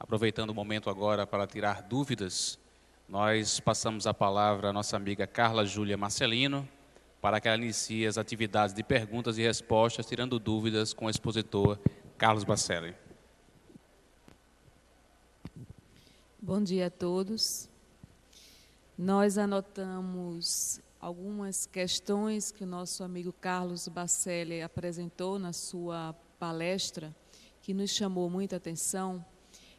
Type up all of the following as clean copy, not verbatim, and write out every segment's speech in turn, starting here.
Aproveitando o momento agora para tirar dúvidas, nós passamos a palavra à nossa amiga Carla Júlia Marcelino, para que ela inicie as atividades de perguntas e respostas, tirando dúvidas com o expositor Carlos Bacelli. Bom dia a todos. Nós anotamos algumas questões que o nosso amigo Carlos Bacelli apresentou na sua palestra, que nos chamou muita atenção.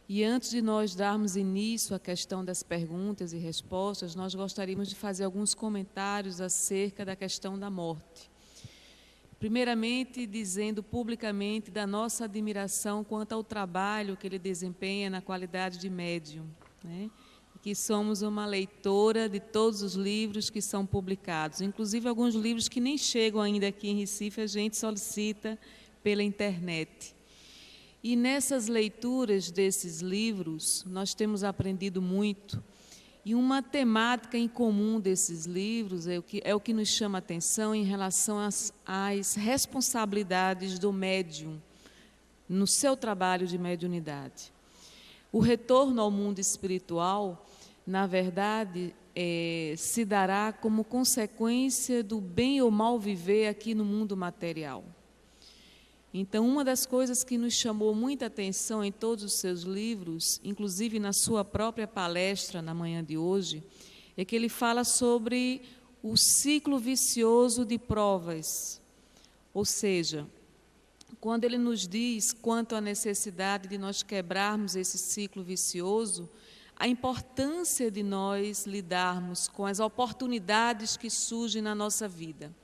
E antes de nós darmos início à questão das perguntas e respostas, nós gostaríamos de fazer alguns comentários acerca da questão da morte. Primeiramente, dizendo publicamente da nossa admiração quanto ao trabalho que ele desempenha na qualidade de médium, né? Que somos uma leitora de todos os livros que são publicados, inclusive alguns livros que nem chegam ainda aqui em Recife, a gente solicita pela internet. E nessas leituras desses livros, nós temos aprendido muito. E uma temática em comum desses livros é o que nos chama a atenção em relação às responsabilidades do médium no seu trabalho de mediunidade. O retorno ao mundo espiritual, na verdade, se dará como consequência do bem ou mal viver aqui no mundo material. Então, uma das coisas que nos chamou muita atenção em todos os seus livros, inclusive na sua própria palestra na manhã de hoje, é que ele fala sobre o ciclo vicioso de provas. Ou seja, quando ele nos diz quanto à necessidade de nós quebrarmos esse ciclo vicioso, a importância de nós lidarmos com as oportunidades que surgem na nossa vida.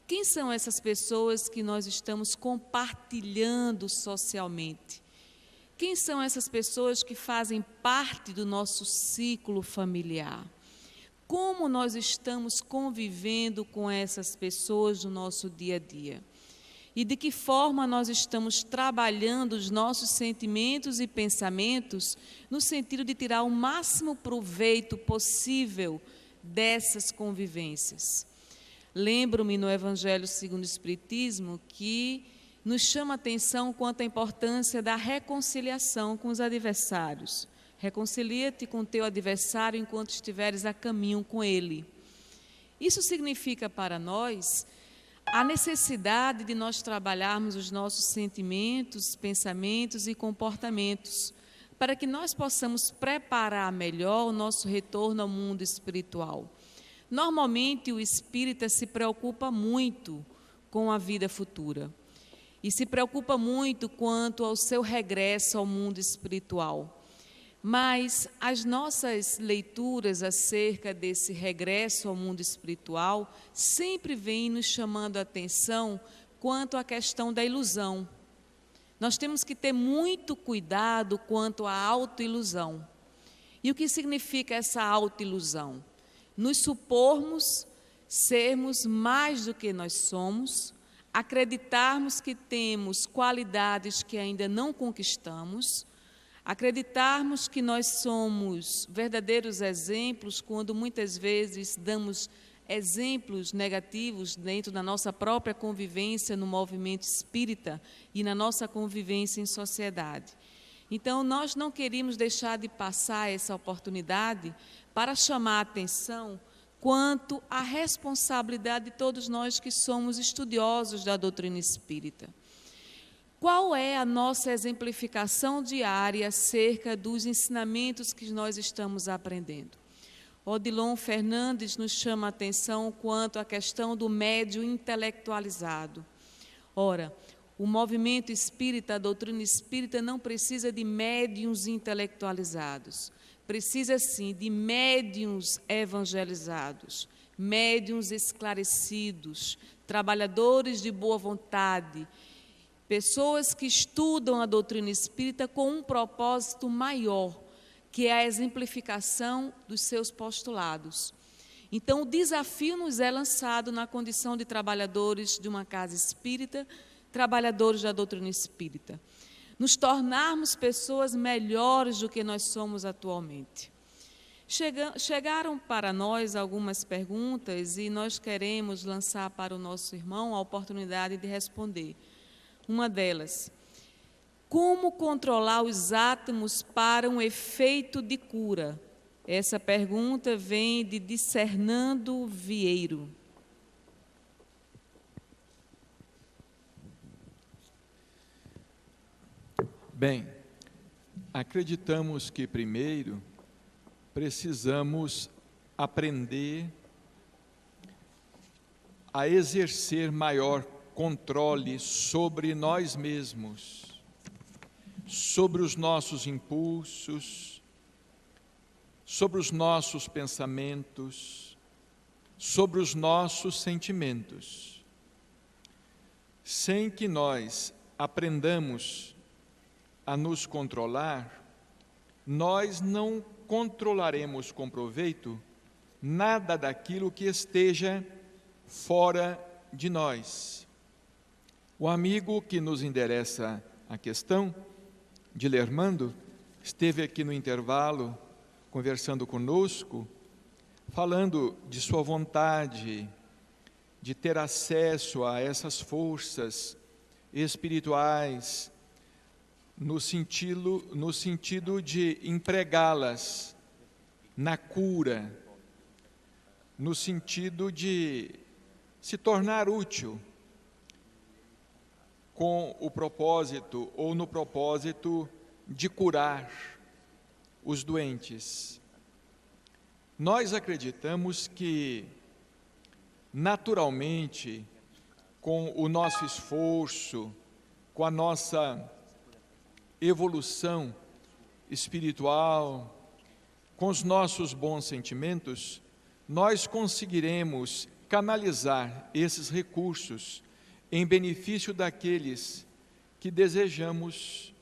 Quem são essas pessoas que nós estamos compartilhando socialmente? Quem são essas pessoas que fazem parte do nosso ciclo familiar? Como nós estamos convivendo com essas pessoas no nosso dia a dia? E de que forma nós estamos trabalhando os nossos sentimentos e pensamentos no sentido de tirar o máximo proveito possível dessas convivências? Lembro-me no Evangelho segundo o Espiritismo que nos chama a atenção quanto à importância da reconciliação com os adversários. Reconcilia-te com teu adversário enquanto estiveres a caminho com ele. Isso significa para nós a necessidade de nós trabalharmos os nossos sentimentos, pensamentos e comportamentos, para que nós possamos preparar melhor o nosso retorno ao mundo espiritual. Normalmente o espírita se preocupa muito com a vida futura e se preocupa muito quanto ao seu regresso ao mundo espiritual. Mas as nossas leituras acerca desse regresso ao mundo espiritual sempre vêm nos chamando a atenção quanto à questão da ilusão. Nós temos que ter muito cuidado quanto à autoilusão. E o que significa essa autoilusão? Nos supormos sermos mais do que nós somos, acreditarmos que temos qualidades que ainda não conquistamos, acreditarmos que nós somos verdadeiros exemplos, quando muitas vezes damos exemplos negativos dentro da nossa própria convivência no movimento espírita e na nossa convivência em sociedade. Então, nós não queríamos deixar de passar essa oportunidade para chamar a atenção quanto à responsabilidade de todos nós que somos estudiosos da doutrina espírita. Qual é a nossa exemplificação diária acerca dos ensinamentos que nós estamos aprendendo? Odilon Fernandes nos chama a atenção quanto à questão do médium intelectualizado. Ora, o movimento espírita, a doutrina espírita, não precisa de médiuns intelectualizados. Precisa, sim, de médiuns evangelizados, médiuns esclarecidos, trabalhadores de boa vontade, pessoas que estudam a doutrina espírita com um propósito maior, que é a exemplificação dos seus postulados. Então, o desafio nos é lançado na condição de trabalhadores de uma casa espírita, trabalhadores da doutrina espírita. Nos tornarmos pessoas melhores do que nós somos atualmente. Chegaram para nós algumas perguntas e nós queremos lançar para o nosso irmão a oportunidade de responder. Uma delas, Como controlar os átomos para um efeito de cura? Essa pergunta vem de Discernando Vieiro. Bem, acreditamos que primeiro precisamos aprender a exercer maior controle sobre nós mesmos, sobre os nossos impulsos, sobre os nossos pensamentos, sobre os nossos sentimentos. Sem que nós aprendamos a nos controlar, nós não controlaremos com proveito nada daquilo que esteja fora de nós. O amigo que nos endereça a questão, Dilermando, esteve aqui no intervalo, conversando conosco, falando de sua vontade de ter acesso a essas forças espirituais, no sentido de empregá-las na cura, no sentido de se tornar útil com o propósito ou no propósito de curar os doentes. Nós acreditamos que, naturalmente, com o nosso esforço, com a nossa evolução espiritual, com os nossos bons sentimentos, nós conseguiremos canalizar esses recursos em benefício daqueles que desejamos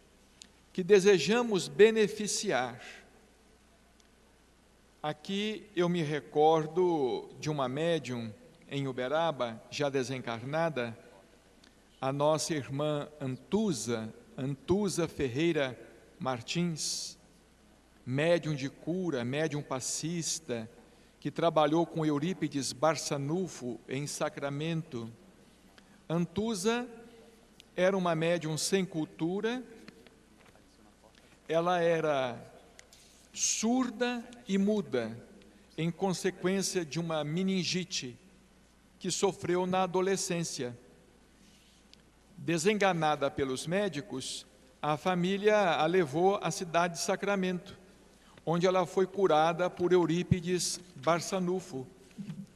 beneficiar. Aqui eu me recordo de uma médium em Uberaba, já desencarnada, a nossa irmã Antusa Ferreira Martins, médium de cura, médium passista, que trabalhou com Eurípides Barçanufo em Sacramento. Antusa era uma médium sem cultura, ela era surda e muda, em consequência de uma meningite que sofreu na adolescência. Desenganada pelos médicos, a família a levou à cidade de Sacramento, onde ela foi curada por Eurípides Barçanufo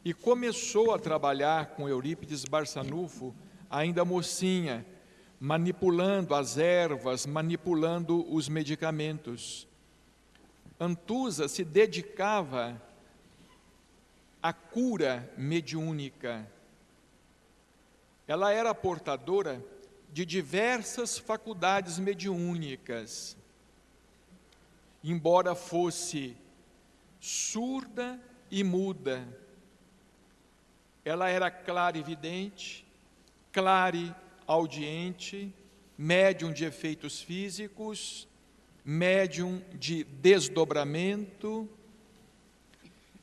e começou a trabalhar com Eurípides Barçanufo, ainda mocinha, manipulando as ervas, manipulando os medicamentos. Antusa se dedicava à cura mediúnica. Ela era portadora de diversas faculdades mediúnicas. Embora fosse surda e muda, ela era clarividente, clareaudiente, médium de efeitos físicos, médium de desdobramento.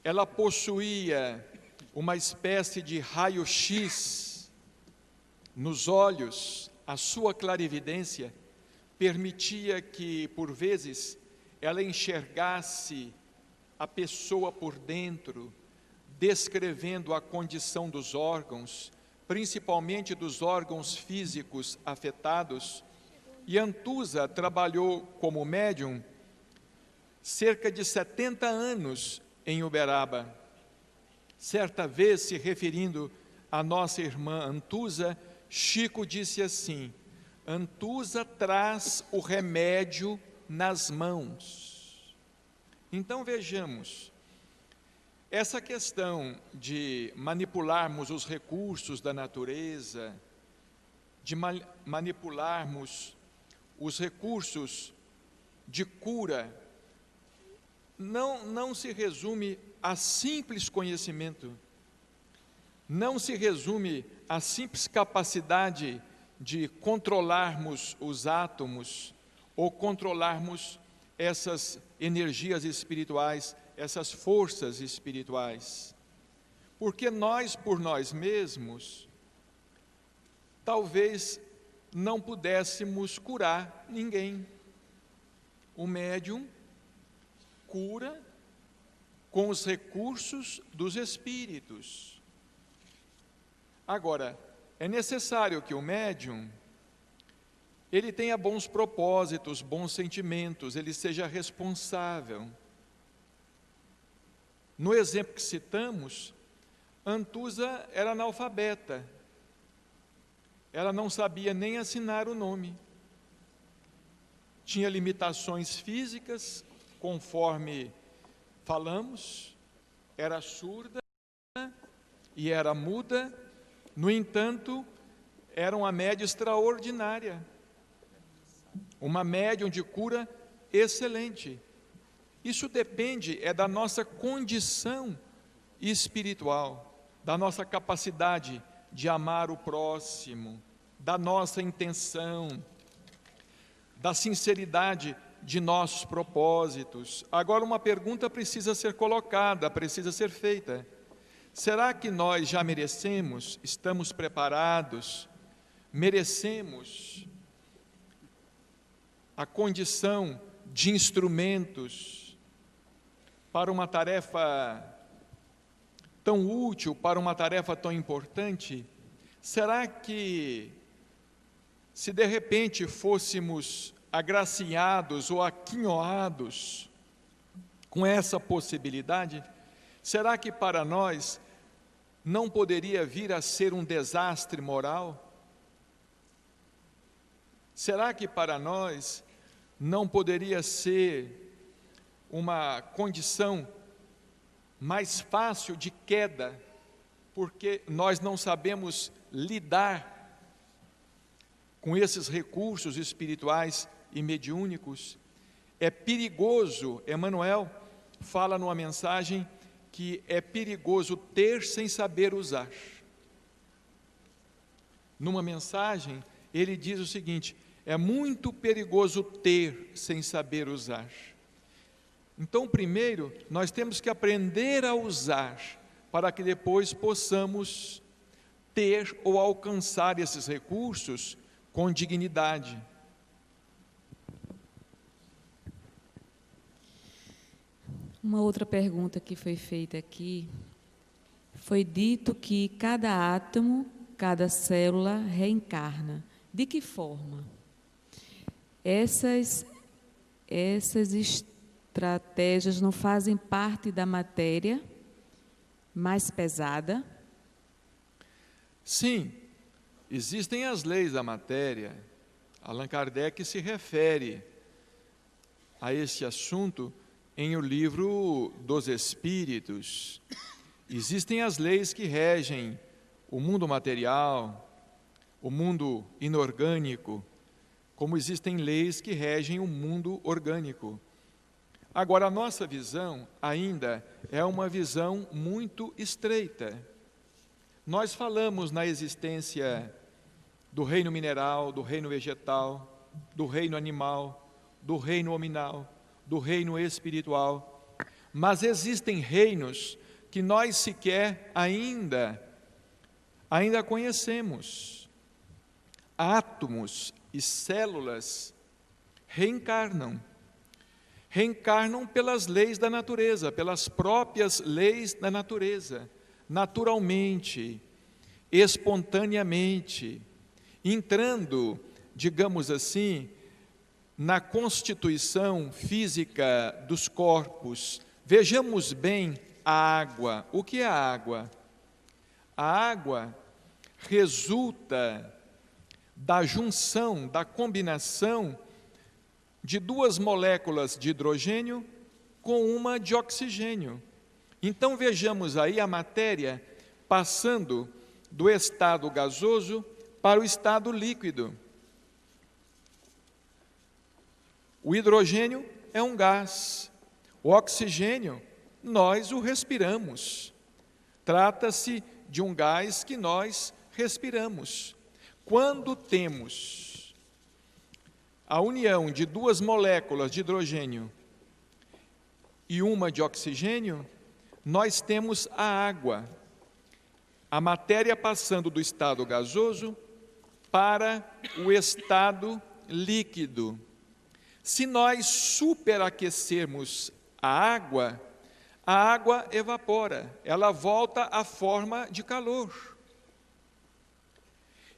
Ela possuía uma espécie de raio-x nos olhos. A sua clarividência permitia que, por vezes, ela enxergasse a pessoa por dentro, descrevendo a condição dos órgãos, principalmente dos órgãos físicos afetados. E Antusa trabalhou como médium cerca de 70 anos em Uberaba. Certa vez, se referindo à nossa irmã Antusa, Chico disse assim: Antusa traz o remédio nas mãos. Então vejamos, essa questão de manipularmos os recursos da natureza, de manipularmos os recursos de cura, não se resume a simples conhecimento, não se resume a simples capacidade de controlarmos os átomos ou controlarmos essas energias espirituais, essas forças espirituais. Porque nós, por nós mesmos, talvez não pudéssemos curar ninguém. O médium cura com os recursos dos espíritos. Agora, é necessário que o médium ele tenha bons propósitos, bons sentimentos, ele seja responsável. No exemplo que citamos, Antusa era analfabeta. Ela não sabia nem assinar o nome. Tinha limitações físicas, conforme falamos, era surda e era muda, no entanto, era uma médium extraordinária, uma médium de cura excelente. Isso depende da nossa condição espiritual, da nossa capacidade de amar o próximo, da nossa intenção, da sinceridade de nossos propósitos. Agora, uma pergunta precisa ser colocada, precisa ser feita. Será que nós já merecemos, estamos preparados, merecemos a condição de instrumentos para uma tarefa tão útil, para uma tarefa tão importante? Será que, se de repente fôssemos agraciados ou aquinhoados com essa possibilidade, será que para nós não poderia vir a ser um desastre moral? Será que para nós não poderia ser uma condição mais fácil de queda, porque nós não sabemos lidar com esses recursos espirituais e mediúnicos? É perigoso, Emmanuel fala numa mensagem que é perigoso ter sem saber usar. Numa mensagem, ele diz o seguinte: é muito perigoso ter sem saber usar. Então, primeiro, nós temos que aprender a usar, para que depois possamos ter ou alcançar esses recursos com dignidade. Uma outra pergunta que foi feita aqui, foi dito que cada átomo, cada célula reencarna. De que forma? Essas estratégias não fazem parte da matéria mais pesada? Sim, existem as leis da matéria. Allan Kardec se refere a esse assunto em O Livro dos Espíritos. Existem as leis que regem o mundo material, o mundo inorgânico, como existem leis que regem o mundo orgânico. Agora, a nossa visão ainda é uma visão muito estreita. Nós falamos na existência do reino mineral, do reino vegetal, do reino animal, do reino hominal, do reino espiritual, mas existem reinos que nós sequer ainda conhecemos. Átomos e células reencarnam pelas leis da natureza, pelas próprias leis da natureza, naturalmente, espontaneamente, entrando, digamos assim, na constituição física dos corpos. Vejamos bem a água. O que é a água? A água resulta da junção, da combinação de duas moléculas de hidrogênio com uma de oxigênio. Então vejamos aí a matéria passando do estado gasoso para o estado líquido. O hidrogênio é um gás, o oxigênio nós o respiramos. Trata-se de um gás que nós respiramos. Quando temos a união de duas moléculas de hidrogênio e uma de oxigênio, nós temos a água. A matéria passando do estado gasoso para o estado líquido. Se nós superaquecermos a água evapora, ela volta à forma de calor.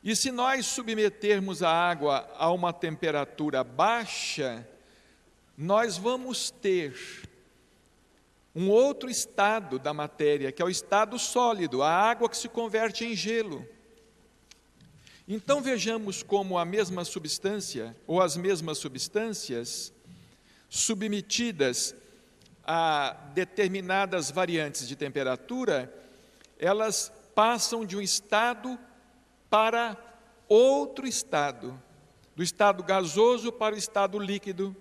E se nós submetermos a água a uma temperatura baixa, nós vamos ter um outro estado da matéria, que é o estado sólido, a água que se converte em gelo. Então vejamos como a mesma substância, ou as mesmas substâncias, submetidas a determinadas variantes de temperatura, elas passam de um estado para outro estado, do estado gasoso para o estado líquido,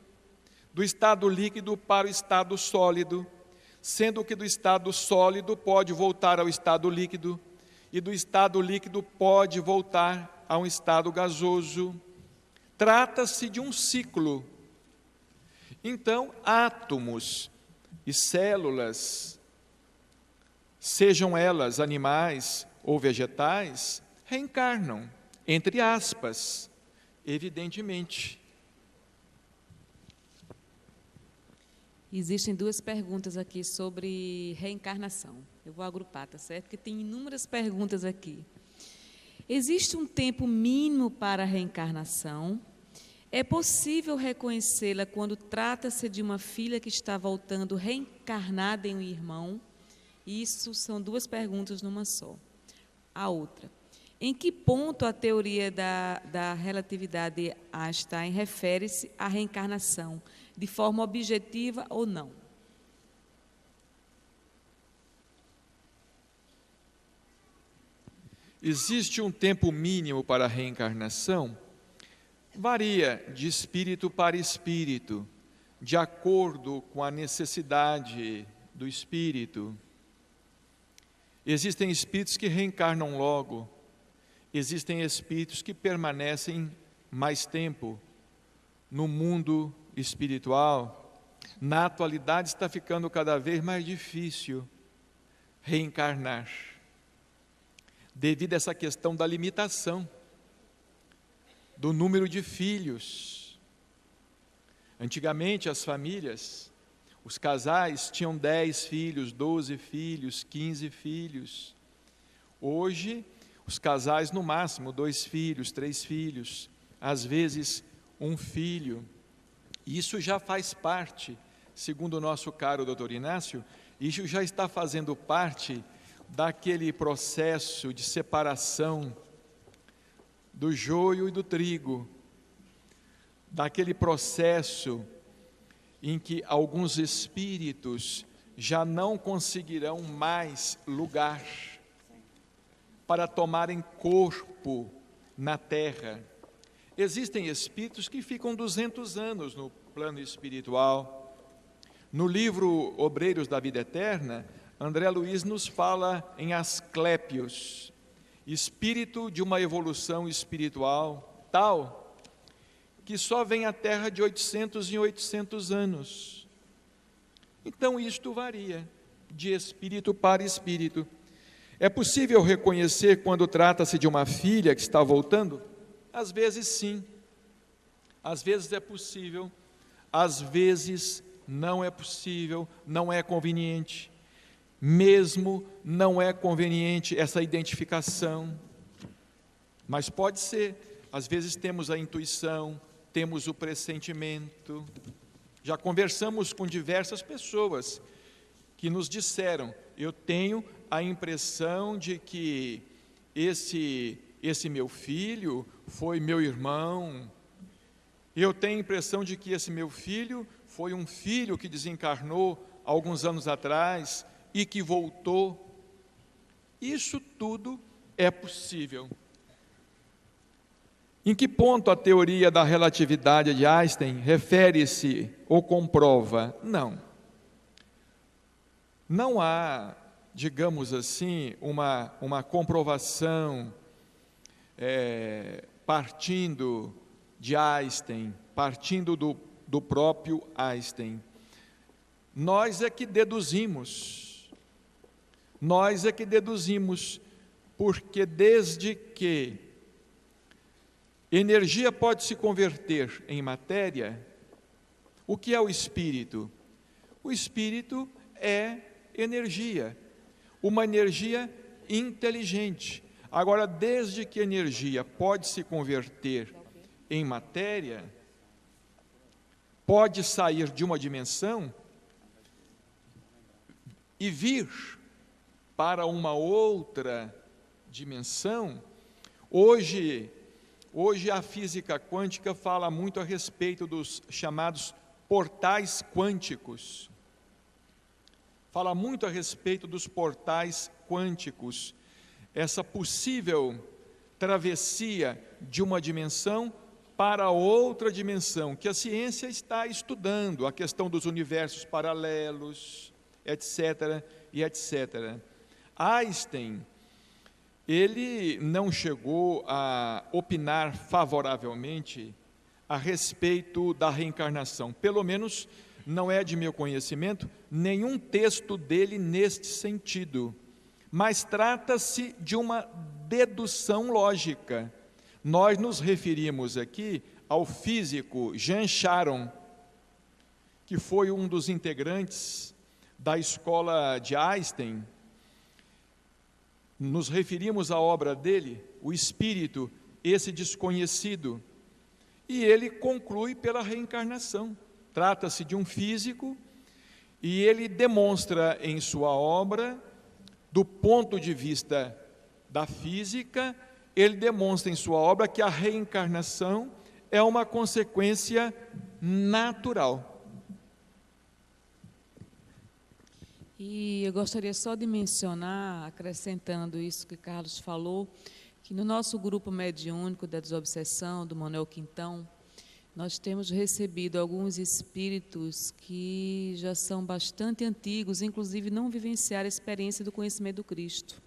do estado líquido para o estado sólido, sendo que do estado sólido pode voltar ao estado líquido, e do estado líquido pode voltar a um estado gasoso. Trata-se de um ciclo. Então, átomos e células, sejam elas animais ou vegetais, reencarnam, entre aspas, evidentemente. Existem duas perguntas aqui sobre reencarnação. Eu vou agrupar, tá certo? Porque tem inúmeras perguntas aqui. Existe um tempo mínimo para a reencarnação? É possível reconhecê-la quando trata-se de uma filha que está voltando reencarnada em um irmão? Isso são duas perguntas numa só. A outra: em que ponto a teoria da relatividade de Einstein refere-se à reencarnação, de forma objetiva ou não? Existe um tempo mínimo para a reencarnação? Varia de espírito para espírito, de acordo com a necessidade do espírito. Existem espíritos que reencarnam logo, existem espíritos que permanecem mais tempo no mundo espiritual. Na atualidade está ficando cada vez mais difícil reencarnar, devido a essa questão da limitação do número de filhos. Antigamente as famílias, os casais tinham 10 filhos, 12 filhos, 15 filhos. Hoje, os casais no máximo 2 filhos, 3 filhos, às vezes 1 filho. Isso já faz parte, segundo o nosso caro doutor Inácio, isso já está fazendo parte daquele processo de separação do joio e do trigo, daquele processo em que alguns espíritos já não conseguirão mais lugar para tomarem corpo na terra. Existem espíritos que ficam 200 anos no plano espiritual. No livro Obreiros da Vida Eterna, André Luiz nos fala em Asclépios, espírito de uma evolução espiritual tal que só vem à Terra de 800 em 800 anos. Então isto varia de espírito para espírito. É possível reconhecer quando trata-se de uma filha que está voltando? Às vezes sim, às vezes é possível, às vezes não é possível, não é conveniente. Mesmo não é conveniente essa identificação, mas pode ser. Às vezes temos a intuição, temos o pressentimento. Já conversamos com diversas pessoas que nos disseram: eu tenho a impressão de que esse meu filho foi meu irmão, eu tenho a impressão de que esse meu filho foi um filho que desencarnou alguns anos atrás e que voltou. Isso tudo é possível. Em que ponto a teoria da relatividade de Einstein refere-se ou comprova? Não. Não há, digamos assim, uma comprovação partindo de Einstein, partindo do próprio Einstein. Nós é que deduzimos, porque desde que Energia pode se converter em matéria. O que é o espírito? O espírito é energia, uma energia inteligente. Agora, desde que a energia pode se converter em matéria, pode sair de uma dimensão e vir para uma outra dimensão. Hoje a física quântica fala muito a respeito dos chamados portais quânticos. Fala muito a respeito dos portais quânticos, essa possível travessia de uma dimensão para outra dimensão, que a ciência está estudando, a questão dos universos paralelos, etc. e etc. Einstein, ele não chegou a opinar favoravelmente a respeito da reencarnação, pelo menos não é de meu conhecimento nenhum texto dele neste sentido, mas trata-se de uma dedução lógica. Nós nos referimos aqui ao físico Jean Charon, que foi um dos integrantes da escola de Einstein. Nos referimos à obra dele, O Espírito, esse desconhecido, e ele conclui pela reencarnação. Trata-se de um físico e ele demonstra em sua obra, do ponto de vista da física, ele demonstra em sua obra que a reencarnação é uma consequência natural. E eu gostaria só de mencionar, acrescentando isso que Carlos falou, que no nosso grupo mediúnico da desobsessão, do Manuel Quintão, nós temos recebido alguns espíritos que já são bastante antigos, inclusive não vivenciaram a experiência do conhecimento do Cristo.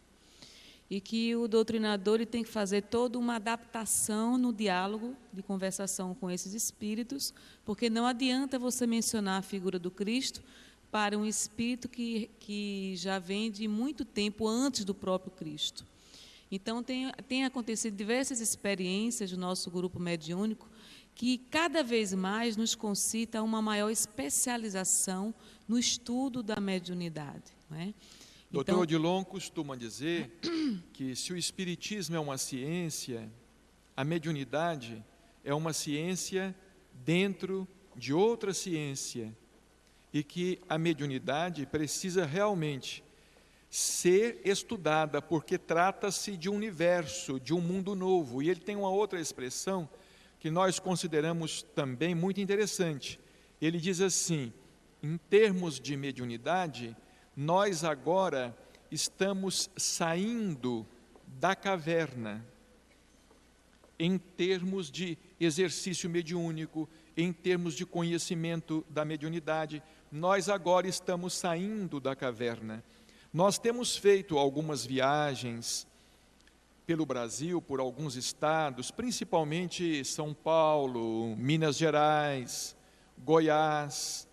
E que o doutrinador ele tem que fazer toda uma adaptação no diálogo de conversação com esses espíritos, porque não adianta você mencionar a figura do Cristo para um espírito que já vem de muito tempo antes do próprio Cristo. Então, tem acontecido diversas experiências do nosso grupo mediúnico que cada vez mais nos concita a uma maior especialização no estudo da mediunidade, não é? Doutor Odilon costuma dizer que se o espiritismo é uma ciência, a mediunidade é uma ciência dentro de outra ciência, e que a mediunidade precisa realmente ser estudada, porque trata-se de um universo, de um mundo novo. E ele tem uma outra expressão que nós consideramos também muito interessante. Ele diz assim: em termos de mediunidade, nós agora estamos saindo da caverna, em termos de exercício mediúnico, em termos de conhecimento da mediunidade, nós agora estamos saindo da caverna. Nós temos feito algumas viagens pelo Brasil, por alguns estados, principalmente São Paulo, Minas Gerais, Goiás,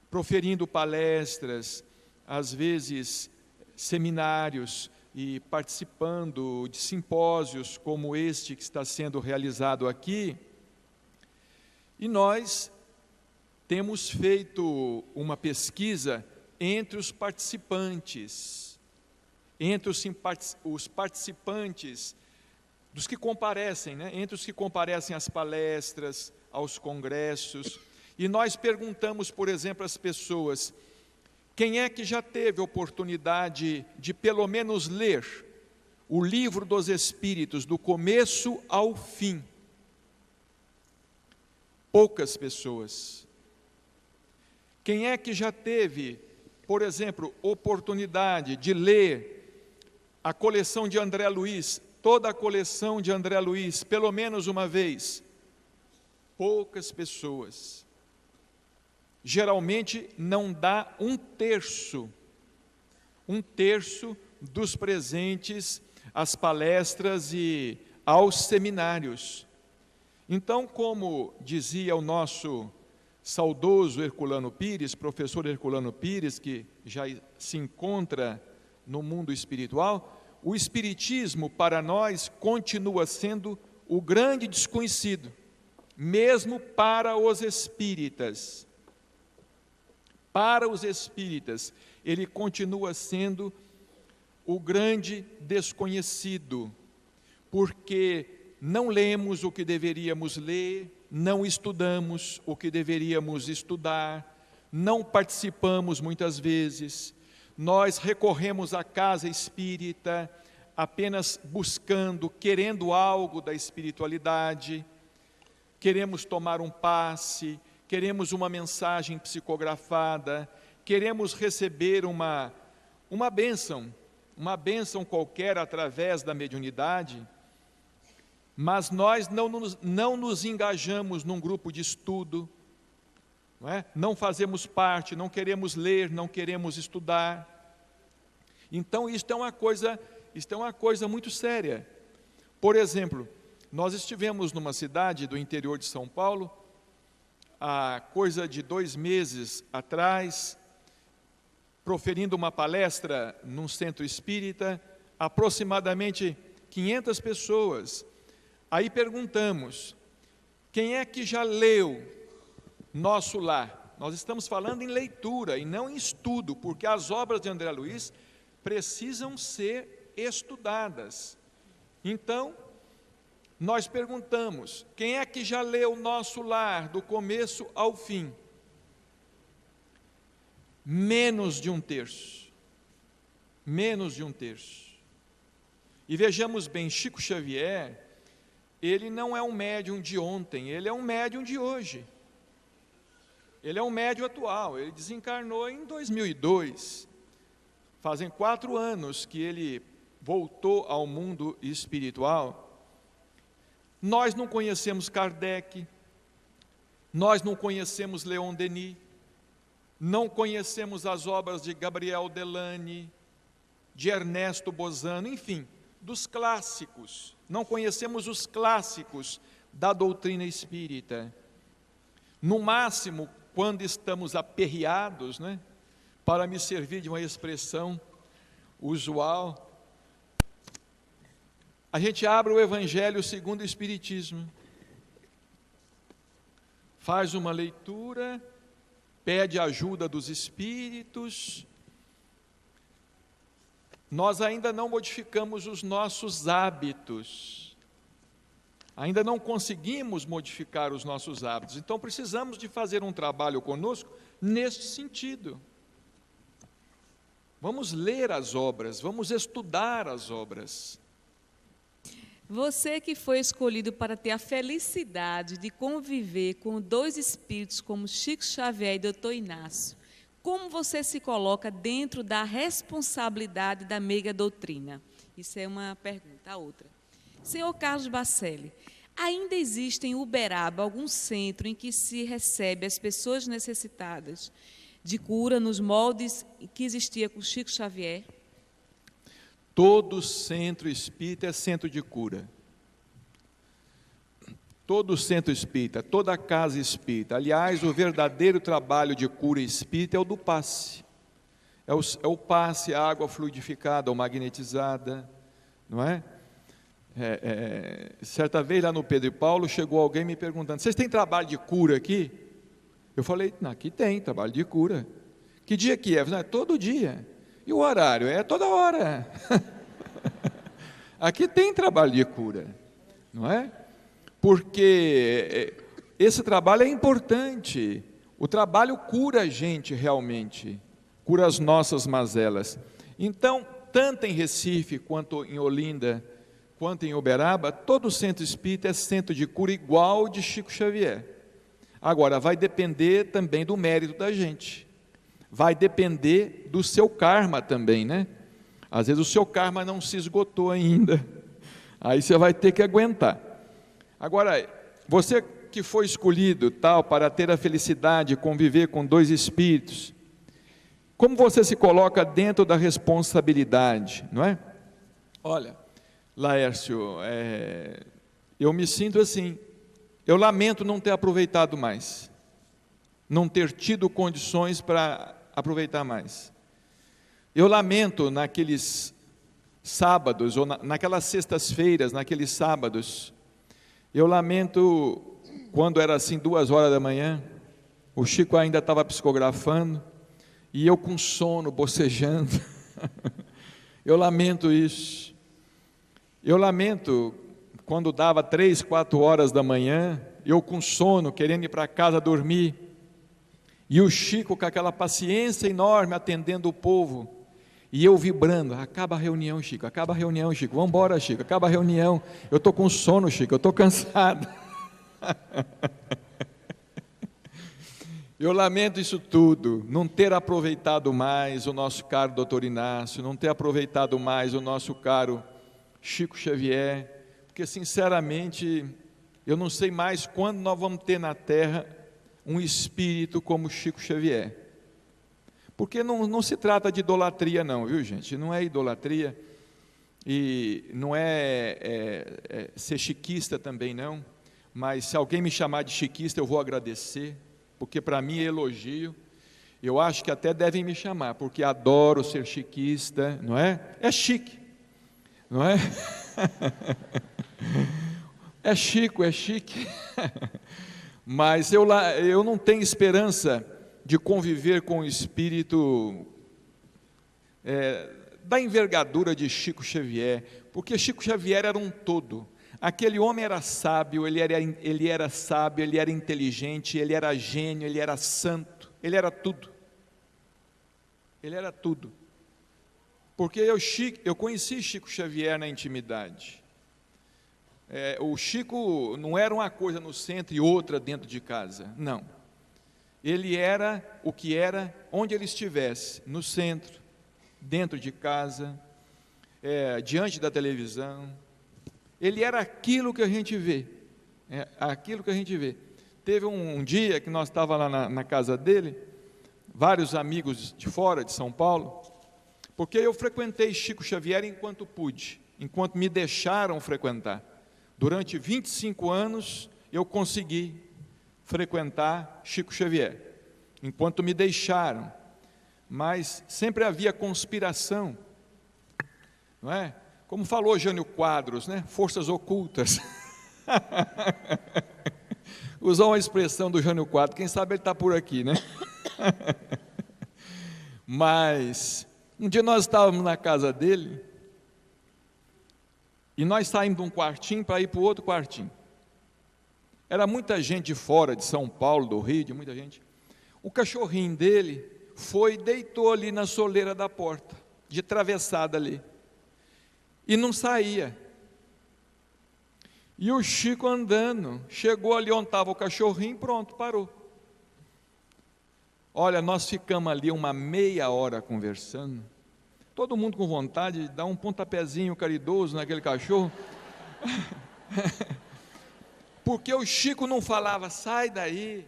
proferindo palestras, às vezes seminários, e participando de simpósios como este que está sendo realizado aqui. E nós temos feito uma pesquisa entre os participantes, os participantes dos que comparecem, né? Entre os que comparecem às palestras, aos congressos, e nós perguntamos, por exemplo, às pessoas: quem é que já teve oportunidade de pelo menos ler o Livro dos Espíritos, do começo ao fim? Poucas pessoas. Quem é que já teve, por exemplo, oportunidade de ler a coleção de André Luiz, toda a coleção de André Luiz, pelo menos uma vez? Poucas pessoas. Geralmente não dá um terço dos presentes às palestras e aos seminários. Então, como dizia o nosso saudoso Herculano Pires, professor Herculano Pires, que já se encontra no mundo espiritual, o espiritismo para nós continua sendo o grande desconhecido, mesmo para os espíritas. Para os espíritas, ele continua sendo o grande desconhecido, porque não lemos o que deveríamos ler, não estudamos o que deveríamos estudar, não participamos muitas vezes, nós recorremos à casa espírita apenas buscando, querendo algo da espiritualidade, queremos tomar um passe, queremos uma mensagem psicografada, queremos receber uma bênção qualquer através da mediunidade, mas nós não nos engajamos num grupo de estudo, não fazemos parte, não queremos ler, não queremos estudar. Então isto é uma coisa muito séria. Por exemplo, nós estivemos numa cidade do interior de São Paulo, há coisa de 2 meses atrás, proferindo uma palestra num centro espírita, aproximadamente 500 pessoas. Aí perguntamos, quem é que já leu Nosso Lar? Nós estamos falando em leitura e não em estudo, porque as obras de André Luiz precisam ser estudadas. Então, nós perguntamos, quem é que já leu Nosso Lar, do começo ao fim? Menos de 1/3. Menos de 1/3. E vejamos bem, Chico Xavier, ele não é um médium de ontem, ele é um médium de hoje. Ele é um médium atual, ele desencarnou em 2002. Fazem 4 anos que ele voltou ao mundo espiritual. Nós não conhecemos Kardec, nós não conhecemos Leon Denis, não conhecemos as obras de Gabriel Delany, de Ernesto Bozano, enfim, dos clássicos. Não conhecemos os clássicos da doutrina espírita. No máximo, quando estamos aperreados, para me servir de uma expressão usual, a gente abre o Evangelho segundo o Espiritismo, faz uma leitura, pede a ajuda dos espíritos. Nós ainda não modificamos os nossos hábitos, ainda não conseguimos modificar os nossos hábitos, então precisamos de fazer um trabalho conosco neste sentido. Vamos ler as obras, vamos estudar as obras. Você que foi escolhido para ter a felicidade de conviver com 2 espíritos como Chico Xavier e Dr. Inácio, como você se coloca dentro da responsabilidade da meiga doutrina? Isso é uma pergunta. A outra. Senhor Carlos Bacelli, ainda existe em Uberaba algum centro em que se recebe as pessoas necessitadas de cura nos moldes que existia com Chico Xavier? Todo centro espírita é centro de cura. Todo centro espírita, toda casa espírita. Aliás, o verdadeiro trabalho de cura espírita é o do passe. É o passe, a água fluidificada ou magnetizada, não é? Certa vez lá no Pedro e Paulo, chegou alguém me perguntando, vocês têm trabalho de cura aqui? Eu falei, não, aqui tem trabalho de cura. Que dia que é? Não, é todo dia. E o horário? É toda hora. Aqui tem trabalho de cura, não é? Porque esse trabalho é importante. O trabalho cura a gente realmente, cura as nossas mazelas. Então, tanto em Recife, quanto em Olinda, quanto em Uberaba, todo centro espírita é centro de cura igual de Chico Xavier. Agora, vai depender também do mérito da gente. Vai depender do seu karma também, Às vezes o seu karma não se esgotou ainda. Aí você vai ter que aguentar. Agora, você que foi escolhido para ter a felicidade de conviver com 2 espíritos, como você se coloca dentro da responsabilidade, não é? Olha, Laércio, eu me sinto assim, eu lamento não ter aproveitado mais, não ter tido condições para aproveitar mais. Eu lamento naqueles sábados, ou naquelas sextas-feiras, naqueles sábados, Eu lamento quando era assim 2h da manhã, o Chico ainda estava psicografando, e eu com sono, bocejando. Eu lamento isso. Eu lamento quando dava 3, 4 horas da manhã, eu com sono, querendo ir para casa dormir, e o Chico com aquela paciência enorme atendendo o povo, e eu vibrando: acaba a reunião, Chico, vamos embora, Chico, acaba a reunião, eu estou com sono, Chico, eu estou cansado. Eu lamento isso tudo, não ter aproveitado mais o nosso caro doutor Inácio, não ter aproveitado mais o nosso caro Chico Xavier, porque sinceramente, eu não sei mais quando nós vamos ter na Terra um espírito como Chico Xavier. Porque não se trata de idolatria não, viu gente? Não é idolatria, e não é ser chiquista também não, mas se alguém me chamar de chiquista eu vou agradecer, porque para mim é elogio. Eu acho que até devem me chamar, porque adoro ser chiquista, não é? É chique, não é? É chico, é chique. Mas eu não tenho esperança de conviver com o espírito da envergadura de Chico Xavier, porque Chico Xavier era um todo. Aquele homem era sábio, ele era sábio, ele era inteligente, ele era gênio, ele era santo, ele era tudo. Ele era tudo. Porque eu conheci Chico Xavier na intimidade. O Chico não era uma coisa no centro e outra dentro de casa, não. Ele era o que era onde ele estivesse, no centro, dentro de casa, diante da televisão. Ele era aquilo que a gente vê, aquilo que a gente vê. Teve um dia que nós estávamos lá na casa dele, vários amigos de fora, de São Paulo, porque eu frequentei Chico Xavier enquanto pude, enquanto me deixaram frequentar. Durante 25 anos eu consegui frequentar Chico Xavier, enquanto me deixaram, mas sempre havia conspiração, não é? Como falou Jânio Quadros, né? Forças ocultas. Usou uma expressão do Jânio Quadros, quem sabe ele está por aqui, né? Mas um dia nós estávamos na casa dele, e nós saímos de um quartinho para ir para o outro quartinho. Era muita gente de fora, de São Paulo, do Rio, de muita gente. O cachorrinho dele foi e deitou ali na soleira da porta, de travessada ali, e não saía. E o Chico andando, chegou ali onde estava o cachorrinho, pronto, parou. Olha, nós ficamos ali uma meia hora conversando, todo mundo com vontade de dar um pontapézinho caridoso naquele cachorro, porque o Chico não falava: sai daí,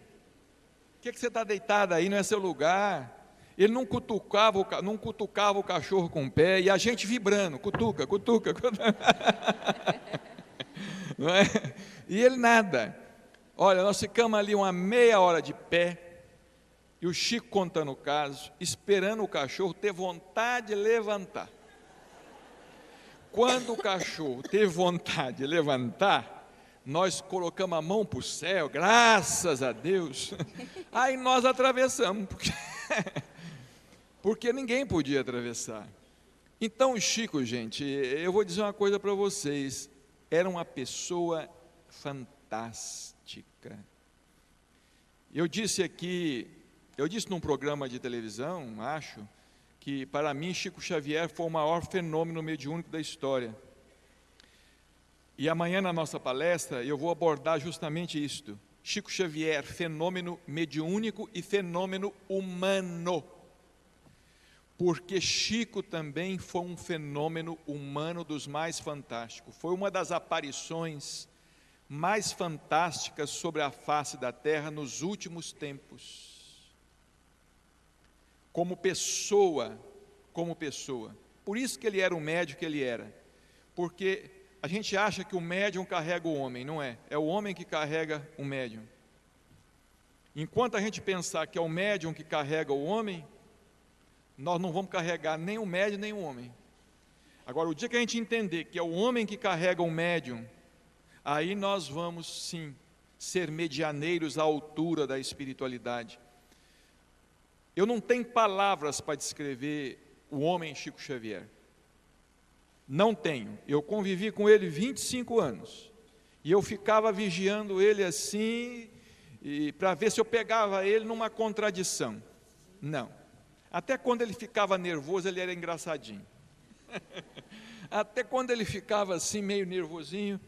o que você está deitado aí, não é seu lugar. Ele não cutucava o cachorro com o pé, e a gente vibrando: cutuca, cutuca, cutuca. Não é? E ele nada. Olha, nós ficamos ali uma meia hora de pé, e o Chico contando o caso, esperando o cachorro ter vontade de levantar. Quando o cachorro teve vontade de levantar, nós colocamos a mão para o céu, graças a Deus. Aí nós atravessamos, porque ninguém podia atravessar. Então o Chico, gente, eu vou dizer uma coisa para vocês, era uma pessoa fantástica. Eu disse num programa de televisão, acho, que para mim Chico Xavier foi o maior fenômeno mediúnico da história. E amanhã na nossa palestra eu vou abordar justamente isto: Chico Xavier, fenômeno mediúnico e fenômeno humano. Porque Chico também foi um fenômeno humano dos mais fantásticos. Foi uma das aparições mais fantásticas sobre a face da terra nos últimos tempos. Como pessoa. Por isso que ele era o médium que ele era. Porque a gente acha que o médium carrega o homem, não é? É o homem que carrega o médium. Enquanto a gente pensar que é o médium que carrega o homem, nós não vamos carregar nem o médium nem o homem. Agora, o dia que a gente entender que é o homem que carrega o médium, aí nós vamos sim ser medianeiros à altura da espiritualidade. Eu não tenho palavras para descrever o homem Chico Xavier. Não tenho. Eu convivi com ele 25 anos. E eu ficava vigiando ele assim, para ver se eu pegava ele numa contradição. Não. Até quando ele ficava nervoso, ele era engraçadinho. Até quando ele ficava assim, meio nervosinho,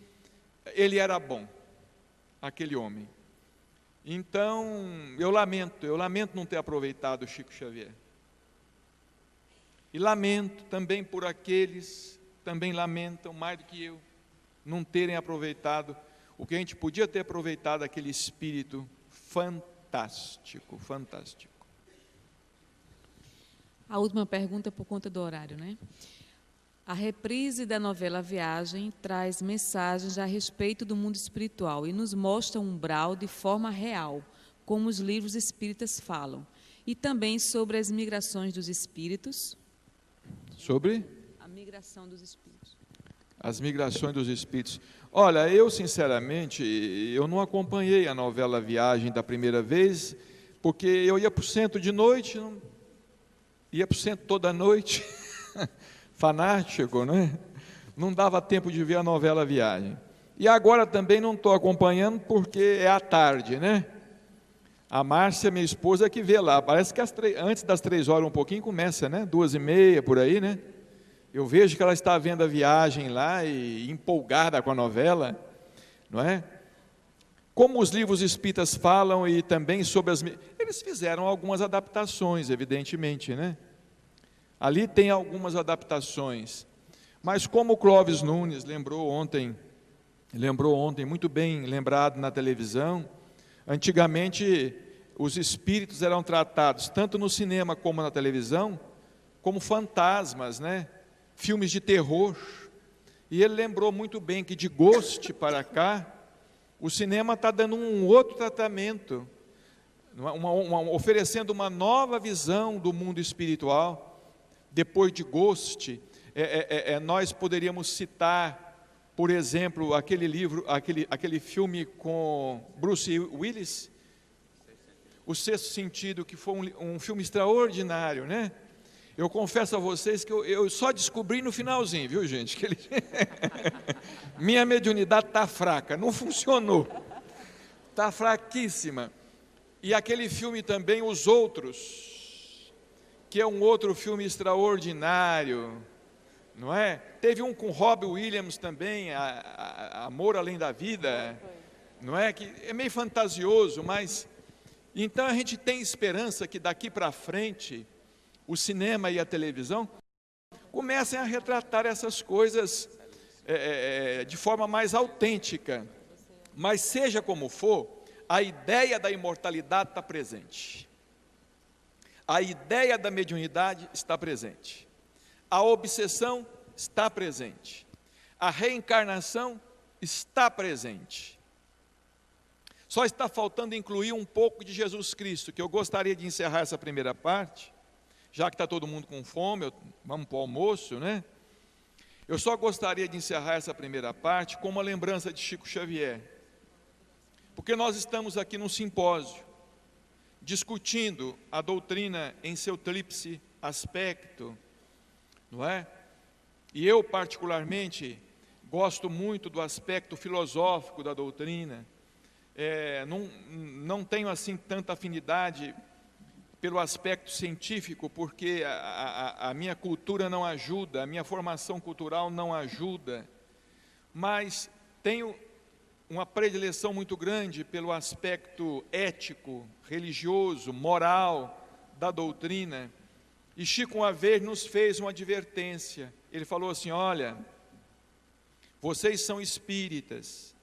ele era bom, aquele homem. Então, eu lamento não ter aproveitado o Chico Xavier. E lamento também por aqueles, também lamentam mais do que eu, não terem aproveitado o que a gente podia ter aproveitado, aquele espírito fantástico, fantástico. A última pergunta por conta do horário, né? A reprise da novela Viagem traz mensagens a respeito do mundo espiritual e nos mostra um umbral de forma real, como os livros espíritas falam, e também sobre as migrações dos espíritos. Sobre? A migração dos espíritos. As migrações dos espíritos. Olha, eu sinceramente, eu não acompanhei a novela Viagem da primeira vez, porque eu ia para o centro de noite, ia para o centro toda noite, fanático, né? Não dava tempo de ver a novela Viagem. E agora também não estou acompanhando porque é à tarde, né? A Márcia, minha esposa, que vê lá. Parece que antes das 3 horas um pouquinho começa, né? 2h30, por aí, né? Eu vejo que ela está vendo a Viagem lá e empolgada com a novela, não é? Como os livros espíritas falam e também sobre eles fizeram algumas adaptações, evidentemente, né? Ali tem algumas adaptações, mas como o Clóvis Nunes lembrou ontem, muito bem lembrado na televisão, antigamente os espíritos eram tratados, tanto no cinema como na televisão, como fantasmas, né? Filmes de terror, e ele lembrou muito bem que de Ghost para cá, o cinema está dando um outro tratamento, oferecendo uma nova visão do mundo espiritual. Depois de Ghost, nós poderíamos citar, por exemplo, aquele filme com Bruce Willis, O Sexto Sentido, que foi um filme extraordinário, né? Eu confesso a vocês que eu só descobri no finalzinho, viu, gente? Que minha mediunidade está fraca, não funcionou, está fraquíssima. E aquele filme também, Os Outros, que é um outro filme extraordinário, não é? Teve um com Robin Williams também, Amor Além da Vida, não é? Que é meio fantasioso, mas... Então a gente tem esperança que daqui para frente o cinema e a televisão comecem a retratar essas coisas de forma mais autêntica. Mas seja como for, a ideia da imortalidade está presente. A ideia da mediunidade está presente. A obsessão está presente. A reencarnação está presente. Só está faltando incluir um pouco de Jesus Cristo, que eu gostaria de encerrar essa primeira parte, já que está todo mundo com fome, vamos para o almoço, né? Eu só gostaria de encerrar essa primeira parte com uma lembrança de Chico Xavier, porque nós estamos aqui num simpósio, discutindo a doutrina em seu tríplice aspecto, não é? E eu, particularmente, gosto muito do aspecto filosófico da doutrina, não tenho assim tanta afinidade pelo aspecto científico, porque a minha cultura não ajuda, a minha formação cultural não ajuda, mas tenho uma predileção muito grande pelo aspecto ético, religioso, moral da doutrina. E Chico uma vez nos fez uma advertência, ele falou assim: olha, vocês são espíritas,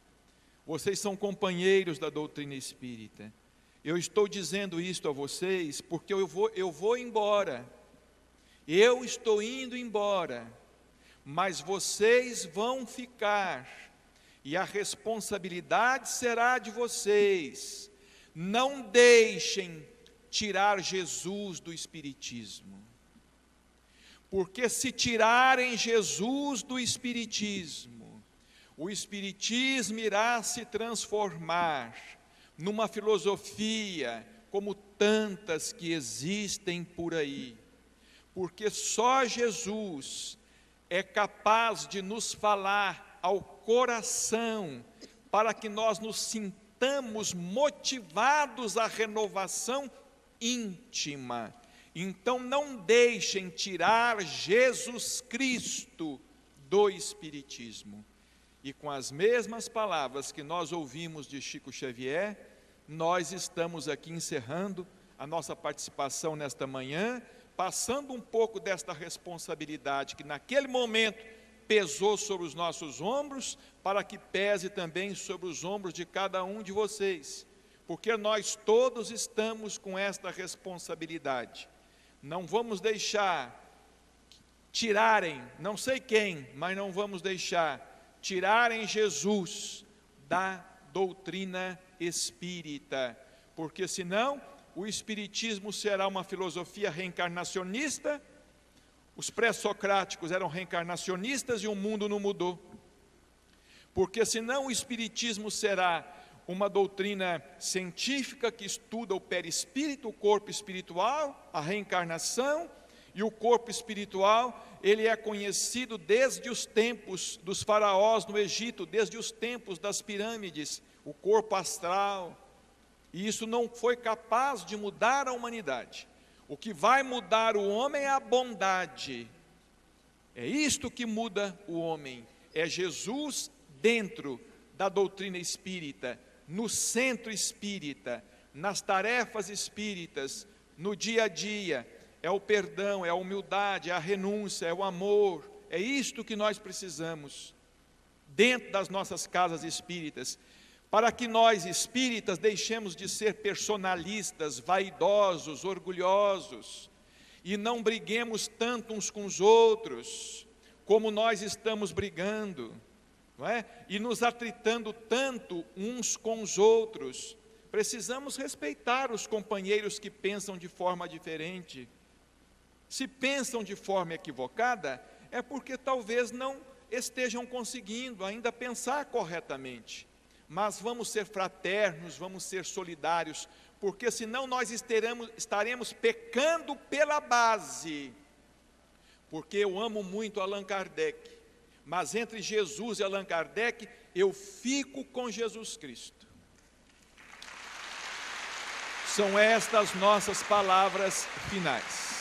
vocês são companheiros da doutrina espírita. Eu estou dizendo isto a vocês porque eu vou embora, eu estou indo embora, mas vocês vão ficar, e a responsabilidade será de vocês. Não deixem tirar Jesus do Espiritismo, porque se tirarem Jesus do Espiritismo, O Espiritismo irá se transformar numa filosofia como tantas que existem por aí, porque só Jesus é capaz de nos falar ao coração para que nós nos sintamos motivados à renovação íntima. Então não deixem tirar Jesus Cristo do Espiritismo. E com as mesmas palavras que nós ouvimos de Chico Xavier, nós estamos aqui encerrando a nossa participação nesta manhã, passando um pouco desta responsabilidade que naquele momento pesou sobre os nossos ombros, para que pese também sobre os ombros de cada um de vocês, porque nós todos estamos com esta responsabilidade. Não vamos deixar tirarem, não sei quem, mas não vamos deixar tirarem Jesus da doutrina espírita, porque senão o espiritismo será uma filosofia reencarnacionista. Os pré-socráticos eram reencarnacionistas e o mundo não mudou. Porque senão o espiritismo será uma doutrina científica que estuda o perispírito, o corpo espiritual, a reencarnação, e o corpo espiritual, ele é conhecido desde os tempos dos faraós no Egito, desde os tempos das pirâmides, o corpo astral, e isso não foi capaz de mudar a humanidade. O que vai mudar o homem é a bondade, é isto que muda o homem, é Jesus dentro da doutrina espírita, no centro espírita, nas tarefas espíritas, no dia a dia, é o perdão, é a humildade, é a renúncia, é o amor, é isto que nós precisamos, dentro das nossas casas espíritas, para que nós espíritas deixemos de ser personalistas, vaidosos, orgulhosos, e não briguemos tanto uns com os outros, como nós estamos brigando, não é? E nos atritando tanto uns com os outros. Precisamos respeitar os companheiros que pensam de forma diferente. Se pensam de forma equivocada, é porque talvez não estejam conseguindo ainda pensar corretamente. Mas vamos ser fraternos, vamos ser solidários, porque senão nós estaremos pecando pela base. Porque eu amo muito Allan Kardec, mas entre Jesus e Allan Kardec, eu fico com Jesus Cristo. São estas nossas palavras finais.